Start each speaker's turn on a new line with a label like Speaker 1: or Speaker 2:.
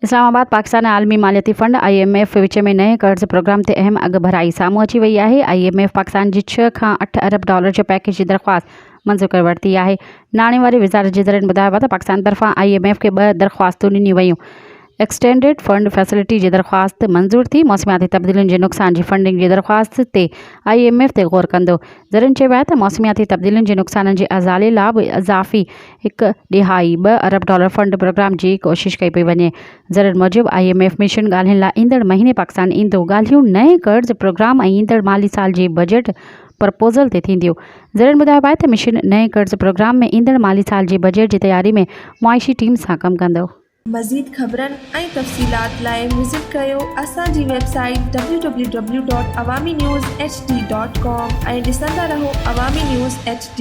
Speaker 1: इस्लामाबाद पाकिस्तान आलमी मालियाती fund IMF विच में नए कर्ज़ प्रोग्राम ते अहम अघ भराई साम्हूं अची वई आहे। IMF पाकिस्तान जी 6 खां 8 अरब डॉलर जे पैकेज जी दरख़्वास्त मंज़ूर करे वरिती आहे। नाणे वारी वज़ारत जे ज़रिए ॿुधायो आहे त पाकिस्तान तरफ़ां IMF खे 2 दरख़्वास्तूं ॾिनियूं वयूं। एक्सटेंडेड फंड फैसिलिटी जी दरख़्वास्त मंज़ूर थी। मौसमियाती तब्दीलियुनि जे नुक़सान जी फंडिंग जी दरख़्वास्त ते IMF ते गौर कंदो। ज़रिए चयो आहे त मौसमियाती तब्दीलियुनि जे नुक़साननि जे अज़ाले लाइ बि इज़ाफ़ी 1.2 अरब डॉलर फंड प्रोग्राम जी कोशिश कई पई वञे। ज़रिए मूजिबि IMF मिशन ॻाल्हियुनि लाइ ईंदड़ महीने पाकिस्तान ईंदो। ॻाल्हियूं नए कर्ज़ प्रोग्राम ऐं ईंदड़ माली साल जी बजट प्रपोज़ल ते थींदियूं। ज़रिए ॿुधायो आहे त मिशन नए कर्ज़ प्रोग्राम में ईंदड़ माली साल जी बजट जी तयारी में मुआइशी टीम सां कमु कंदो।
Speaker 2: मज़ीद ख़बरनि ऐं तफ़सीलात लाइ विज़िट कयो असांजी वेबसाइट www.awamiNewsHD.com ऐं ॾिसंदा रहो अवामी न्यूज़ HD।